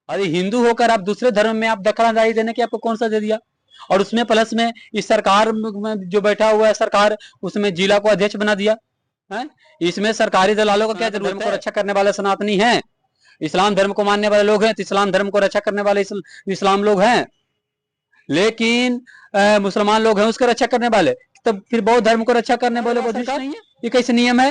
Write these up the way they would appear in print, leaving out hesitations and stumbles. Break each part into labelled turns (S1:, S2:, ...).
S1: अरे हिंदू होकर आप दूसरे धर्म में आप दखलंदाजी देने की आपको कौन सा दे दिया? और उसमें प्लस में इस सरकार में जो बैठा हुआ है सरकार, उसमें जिला को अध्यक्ष बना दिया है। इसमें सरकारी दलालों का क्या जरूरत है? धर्म को रक्षा करने वाले सनातनी हैं, इस्लाम धर्म को मानने वाले लोग हैं, तो इस्लाम धर्म को रक्षा करने वाले इस्लाम लोग हैं। लेकिन मुसलमान लोग हैं उसका रक्षा करने वाले, तब फिर बौद्ध धर्म को रक्षा करने वाले बौद्धिस्ट नहीं है। ये कैसे नियम है?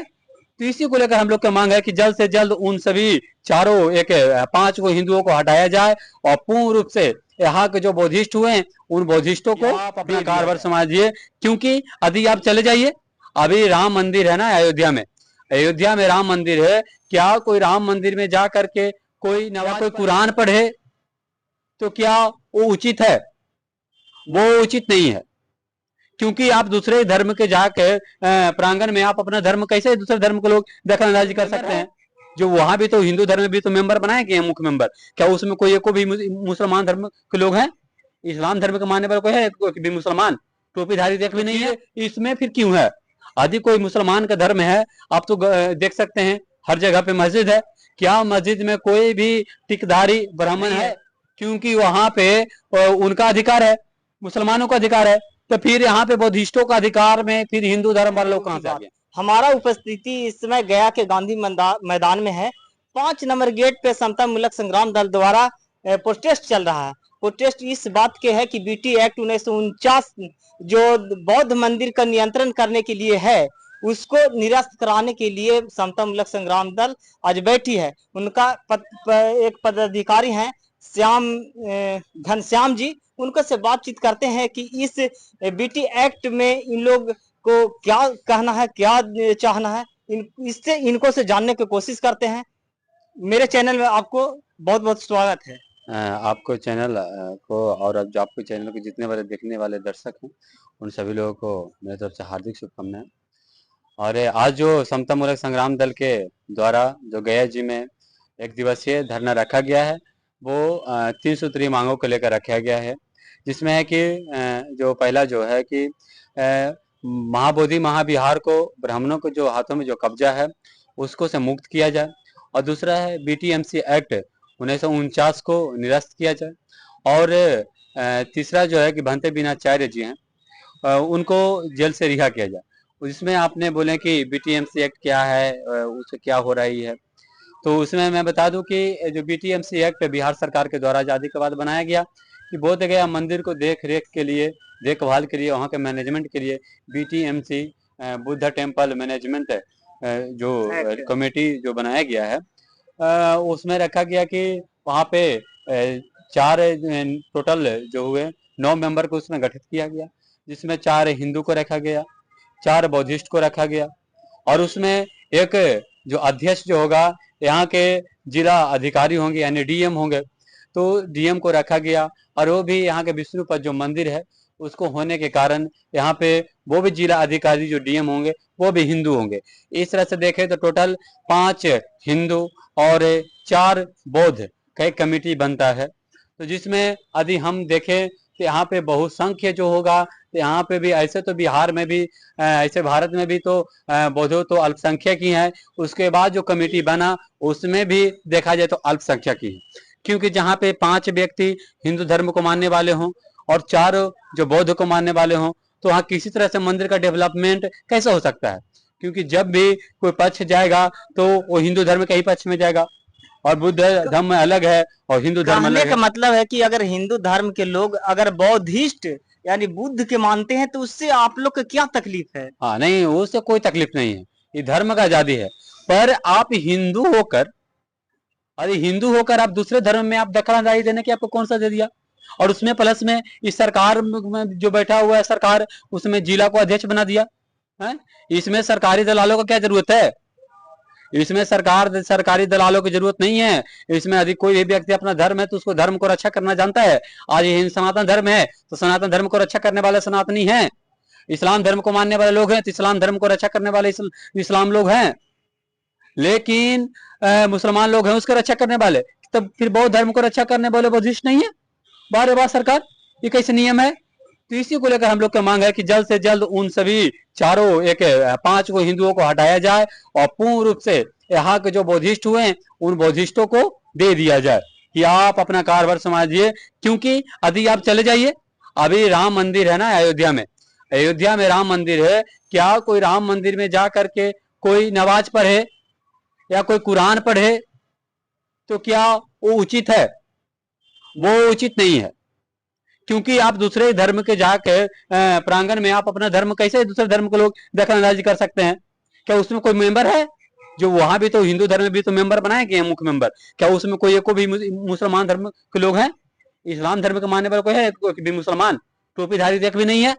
S1: तो इसी को लेकर हम लोग की मांग है कि जल्द से जल्द उन सभी चारों एक 5 को हिंदुओं को हटाया जाए और पूर्ण रूप से यहाँ के जो बौद्धिस्ट हुए उन बौद्धिस्टों को अपना कारभार समझिए। क्योंकि यदि आप चले जाइए, अभी राम मंदिर है ना अयोध्या में, अयोध्या में राम मंदिर है, क्या कोई राम मंदिर में जा करके कोई नवा कोई कुरान पढ़े तो क्या वो उचित है? वो उचित नहीं है। क्योंकि आप दूसरे धर्म के जाके प्रांगण में आप अपना धर्म कैसे दूसरे धर्म के लोग दखलंदाजी कर सकते हैं? जो वहां भी तो हिंदू धर्म में भी तो मेंबर बनाए गए हैं, मुख्य मेंबर, क्या उसमें कोई एको भी मुसलमान धर्म के लोग हैं? इस्लाम धर्म के मानने वाला कोई है कोई भी मुसलमान? टोपीधारी देख भी नहीं है। इसमें फिर क्यों है? यदि कोई मुसलमान का धर्म है, आप तो देख सकते हैं हर जगह पे मस्जिद है, क्या मस्जिद में कोई भी टिकधारी ब्राह्मण है? क्योंकि वहां पे उनका अधिकार है, मुसलमानों का अधिकार है। तो फिर यहाँ पे बौद्धिस्टों का अधिकार में फिर हिंदू धर्म वाले लोग कहाँ से आ गए?
S2: हमारा उपस्थिति इस समय गया के गांधी मैदान में है। 5 नंबर गेट पे समता मूलक संग्राम दल द्वारा प्रोटेस्ट चल रहा है। प्रोटेस्ट इस बात के है कि बीटी एक्ट 1949 जो बौद्ध मंदिर का नियंत्रण करने के लिए है, उसको निरस्त कराने के लिए समता मूलक संग्राम दल आज बैठी है। उनका एक पदाधिकारी हैं घनश्याम जी, उनको से बातचीत करते हैं कि इस बीटी एक्ट में इन लोग को क्या कहना है, क्या चाहना है, इससे इनको से जानने की कोशिश करते हैं। मेरे चैनल में आपको बहुत बहुत स्वागत है।
S1: आपको चैनल को और जो आपके चैनल को जितने बड़े देखने वाले दर्शक हैं उन सभी लोगों को मेरी तरफ से हार्दिक शुभकामनाएं। और आज जो समता मूलक संग्राम दल के द्वारा जो गया जी में 1 दिवसीय धरना रखा गया है, वो 3 सूत्रीय मांगों को लेकर रखा गया है, जिसमें है कि जो पहला जो है कि महाबोधि महाविहार को ब्राह्मणों को जो हाथों में जो कब्जा है उसको से मुक्त किया जाए, और दूसरा है बीटीएमसी एक्ट 1949 को निरस्त किया जाए, और तीसरा जो है कि भंते बीनाचार्य जी हैं उनको जेल से रिहा किया जाए। जिसमें आपने बोले कि बीटीएमसी एक्ट क्या है, उससे क्या हो रही है, तो उसमें मैं बता दूं कि जो बीटीएमसी एक्ट बिहार सरकार के द्वारा आजादी के बाद बनाया गया कि बोध गया मंदिर को देख रेख के लिए, देखभाल के लिए, वहाँ के मैनेजमेंट के लिए बीटीएमसी बुद्ध टेम्पल मैनेजमेंट जो कमेटी जो बनाया गया है, उसमें रखा गया कि वहाँ पे 4 टोटल जो हुए 9 मेंबर को उसमें गठित किया गया, जिसमें 4 हिंदू को रखा गया, 4 बौद्धिस्ट को रखा गया, और उसमें एक जो अध्यक्ष जो होगा यहाँ के जिला अधिकारी होंगे यानी डीएम होंगे, तो डीएम को रखा गया, और वो भी यहाँ के विष्णुपद जो मंदिर है उसको होने के कारण यहाँ पे वो भी जिला अधिकारी जो डीएम होंगे वो भी हिंदू होंगे। इस तरह से देखें तो टोटल 5 हिंदू और 4 बौद्ध का एक कमेटी बनता है। तो जिसमें यदि हम देखें तो यहाँ पे बहुसंख्य जो होगा, तो यहाँ पे भी ऐसे तो बिहार में भी ऐसे भारत में भी तो बौद्धों तो अल्पसंख्यक ही है, उसके बाद जो कमेटी बना उसमें भी देखा जाए तो अल्पसंख्यक ही है, क्योंकि जहाँ पे 5 व्यक्ति हिंदू धर्म को मानने वाले हों और 4 जो बौद्ध को मानने वाले हों, तो वहाँ किसी तरह से मंदिर का डेवलपमेंट कैसे हो सकता है? क्योंकि जब भी कोई पक्ष जाएगा तो वो हिंदू धर्म के ही पक्ष में जाएगा, और बुद्ध धर्म अलग है और हिंदू धर्म अलग है।
S2: का मतलब है कि अगर हिंदू धर्म के लोग अगर बौद्धिस्ट यानी बुद्ध के मानते हैं तो उससे आप लोग को क्या तकलीफ है?
S1: हाँ नहीं, उससे कोई तकलीफ नहीं है, ये धर्म का आजादी है। पर आप हिंदू होकर, अरे हिंदू होकर आप दूसरे धर्म में आप दखलंदाजी देने की आपको कौन सा दे दिया? और उसमें प्लस में इस सरकार में जो बैठा हुआ है सरकार, उसमें जिला को अध्यक्ष बना दिया है। इसमें सरकारी दलालों का क्या जरूरत है? इसमें सरकारी दलालों की जरूरत नहीं है। इसमें यदि कोई भी व्यक्ति अपना धर्म है तो उसको धर्म को रक्षा करना जानता है। आज हिंदू सनातन धर्म है तो सनातन धर्म को रक्षा करने वाले सनातनी हैं, इस्लाम धर्म को मानने वाले लोग हैं तो इस्लाम धर्म को रक्षा करने वाले इस्लाम लोग हैं। लेकिन मुसलमान लोग हैं उसका रक्षा करने वाले, तब फिर बौद्ध धर्म को रक्षा करने वाले बौद्धिस्ट नहीं है? बार बार सरकार, ये कैसे नियम है? तो इसी को लेकर हम लोग की मांग है कि जल्द से जल्द उन सभी चारों एक 5 को हिंदुओं को हटाया जाए और पूर्ण रूप से यहाँ के जो बौद्धिस्ट हुए उन बौद्धिस्टों को दे दिया जाए। कि आप अपना कारभार संभालिए, क्योंकि यदि आप चले जाइए, अभी राम मंदिर है ना अयोध्या में, अयोध्या में राम मंदिर है, क्या कोई राम मंदिर में जा करके कोई नमाज पढ़े या कोई कुरान पढ़े तो क्या वो उचित है? वो उचित नहीं है, क्योंकि आप दूसरे धर्म के जाके प्रांगण में आप अपना धर्म कैसे दूसरे धर्म के लोग दखलंदाजी कर सकते हैं? क्या उसमें कोई मेंबर है? जो वहां भी तो हिंदू धर्म में भी तो मेंबर बनाए गए हैं, मुख्य मेंबर। क्या उसमें कोई एक भी मुसलमान धर्म के लोग हैं? इस्लाम धर्म के मानने वाला कोई है कोई भी मुसलमान? टोपीधारी एक भी नहीं है।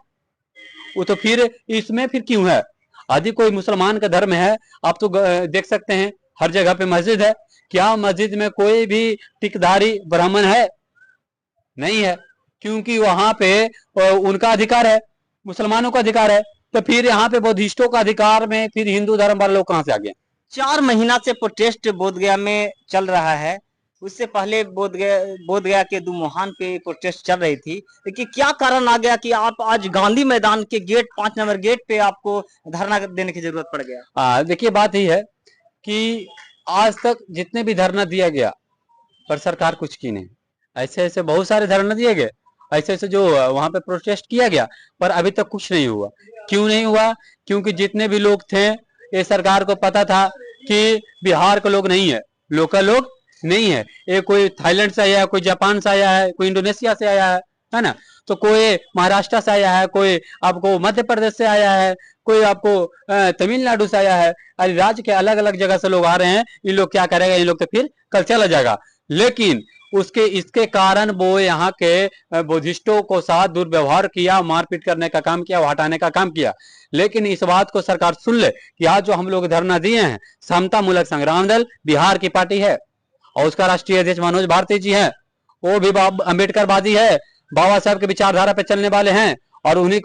S1: वो तो फिर इसमें फिर क्यों है? यदि कोई मुसलमान का धर्म है, आप तो देख सकते हैं हर जगह पे मस्जिद है, क्या मस्जिद में कोई भी टिकधारी ब्राह्मण है? नहीं है, क्योंकि वहां पे उनका अधिकार है, मुसलमानों का अधिकार है। तो फिर यहाँ पे बौद्धिस्टों का अधिकार में फिर हिंदू धर्म वाले लोग कहाँ से आ गए?
S2: 4 महीना से प्रोटेस्ट बोधगया में चल रहा है। उससे पहले बोधगया के दुमोहान पे प्रोटेस्ट चल रही थी, लेकिन क्या कारण आ गया कि आप आज गांधी मैदान के गेट 5 नंबर गेट पे आपको धरना देने की जरूरत पड़ गया?
S1: देखिए, बात यही है कि आज तक जितने भी धरना दिया गया पर सरकार कुछ की नहीं। ऐसे ऐसे बहुत सारे धरना दिए गए, ऐसे ऐसे जो वहां पे प्रोटेस्ट किया गया, पर अभी तक कुछ नहीं हुआ। क्यों नहीं हुआ? क्योंकि जितने भी लोग थे, ये सरकार को पता था कि बिहार के लोग नहीं है, लोकल लोग नहीं है, ये कोई थाईलैंड से आया है, कोई जापान से आया है, कोई इंडोनेशिया से आया है ना, तो कोई महाराष्ट्र से आया है, कोई आपको मध्य प्रदेश से आया है, कोई आपको तमिलनाडु से आया है। अरे राज्य के अलग अलग जगह से लोग आ रहे हैं, इन लोग क्या करेगा? इन लोग तो फिर कल चला जाएगा। लेकिन इसके कारण वो यहाँ के बुद्धिस्टों को साथ दुर्व्यवहार किया, मारपीट करने का काम किया, हटाने का काम किया। लेकिन इस बात को सरकार सुन ले कि आज जो हम लोग धरना दिए हैं, समता मूलक संग्राम दल बिहार की पार्टी है और उसका राष्ट्रीय अध्यक्ष मनोज भारती जी है, वो भी अम्बेडकरवादी है, बाबा साहब के विचारधारा पे चलने वाले हैं, और उन्हीं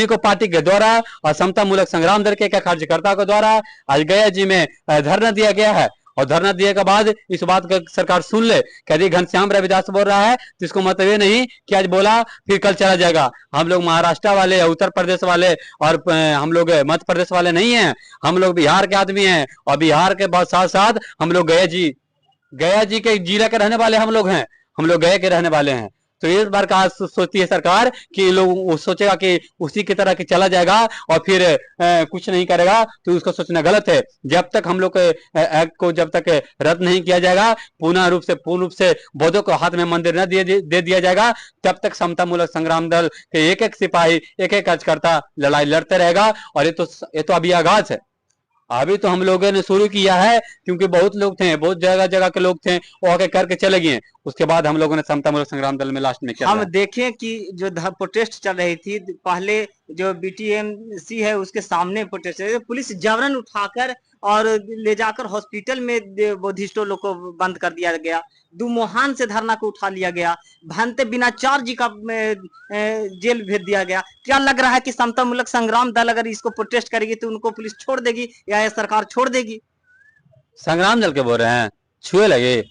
S1: को पार्टी के द्वारा और समता मूलक संग्राम दल के कार्यकर्ता के द्वारा आज गया जी में धरना दिया गया है। और धरना दिए के बाद इस बात का सरकार सुन ले, कभी घनश्याम रविदास बोल रहा है, जिसको मतलब ये नहीं कि आज बोला फिर कल चला जाएगा। हम लोग महाराष्ट्र वाले, उत्तर प्रदेश वाले और हम लोग मध्य प्रदेश वाले नहीं हैं, हम लोग बिहार के आदमी हैं, और बिहार के साथ साथ हम लोग गया जी के जिला के रहने वाले हम लोग हैं, हम लोग गया के रहने वाले हैं। तो इस बार का सोचती है सरकार कि लोग सोचेगा कि उसी की तरह की चला जाएगा और फिर कुछ नहीं करेगा, तो उसको सोचना गलत है। जब तक हम लोग के एक्ट को जब तक रद्द नहीं किया जाएगा, पूर्ण रूप से बौद्धों को हाथ में मंदिर न दे दिया जाएगा, तब तक समता मूलक संग्राम दल के एक एक सिपाही, एक एक कार्यकर्ता लड़ाई लड़ते रहेगा। और ये तो अभी आगाज है, अभी तो हम लोगों ने शुरू किया है, क्योंकि बहुत लोग थे, बहुत जगह जगह के लोग थे, वो आके करके चले गए। उसके बाद हम लोगों ने समता मूलक संग्राम दल में लास्ट में किया।
S2: हम देखें कि जो प्रोटेस्ट चल रही थी, पहले जो बीटीएमसी है उसके सामने प्रोटेस्ट, पुलिस जबरन उठाकर और ले जाकर हॉस्पिटल में बुद्धिस्टों लोग को बंद कर दिया गया। दुमोहान से धरना को उठा लिया गया, भंते बिनाचार जी का जेल भेज दिया गया। क्या लग रहा है कि समता मूलक संग्राम दल अगर इसको प्रोटेस्ट करेगी तो उनको पुलिस छोड़ देगी या ये सरकार छोड़ देगी?
S1: संग्राम दल के बोल रहे हैं छुए लगे,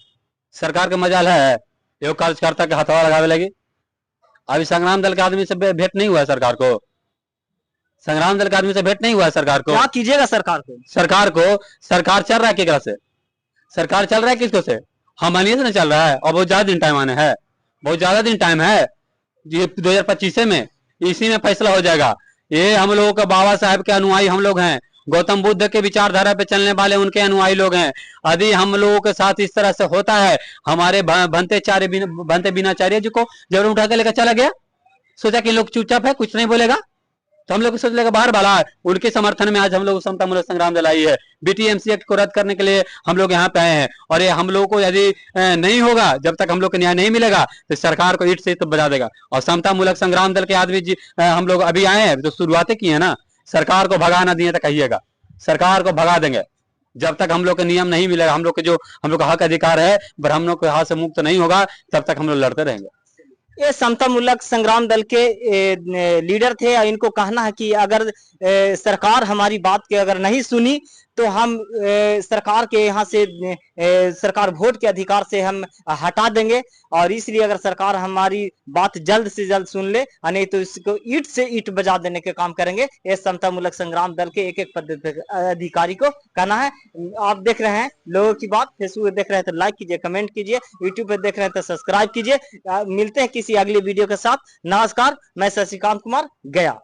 S1: सरकार का मजाल है एगो कार्यकर्ता के हथवा लगावे लगी। अभी संग्राम दल के आदमी से भेंट नहीं हुआ है सरकार को, संग्राम दल के आदमी से भेंट नहीं हुआ है सरकार को।
S2: क्या कीजिएगा सरकार
S1: चल रहा है केकरा से? सरकार चल रहा है किसको से? हमनिए से चल रहा है, और बहुत ज्यादा दिन टाइम आने है, बहुत ज्यादा दिन टाइम है। ये 2025 में इसी में फैसला हो जाएगा। ये हम लोगों का बाबा साहब के अनुयायी हम लोग हैं, गौतम बुद्ध के विचारधारा पे चलने वाले उनके अनुयायी लोग हैं। यदि हम लोगों के साथ इस तरह से होता है, हमारे भंते बिनाचार्य जी को जरूर उठा के लेकर चला गया, सोचा कि लोग चुपचाप है, कुछ नहीं बोलेगा, तो हम लोग सोच लेगा बाहर वाला। उनके समर्थन में आज हम लोग समता मूलक संग्राम दल आई है। बीटीएमसी एक्ट को रद्द करने के लिए हम लोग यहाँ पे आए हैं, और ये हम लोगों को यदि नहीं होगा, जब तक हम लोग को न्याय नहीं मिलेगा, तो सरकार को ईट से तो बजा देगा। और समता मूलक संग्राम दल के आदमी जी हम लोग अभी आए हैं, तो शुरुआतें की है ना, सरकार को भगा ना दिए तो कहिएगा, सरकार को भगा देंगे। जब तक हम लोग के नियम नहीं मिलेगा, हम लोग का हक अधिकार है, ब्राह्मणों के हाथ से मुक्त नहीं होगा, तब तक हम लोग लड़ते रहेंगे।
S2: ये समता मूलक संग्राम दल के लीडर थे, इनको कहना है कि अगर सरकार हमारी बात के अगर नहीं सुनी तो हम सरकार के यहाँ से सरकार वोट के अधिकार से हम हटा देंगे। और इसलिए अगर सरकार हमारी बात जल्द से जल्द सुन ले, नहीं तो इसको ईंट से ईंट बजा देने के काम करेंगे। ये समता मूलक संग्राम दल के एक एक पदाधिकारी को कहना है। आप देख रहे हैं लोगों की बात, फेसबुक पे देख रहे हैं तो लाइक कीजिए, कमेंट कीजिए, यूट्यूब पे देख रहे हैं तो सब्सक्राइब कीजिए। मिलते हैं किसी अगले वीडियो के साथ। नमस्कार, मैं शशिकांत कुमार, गया।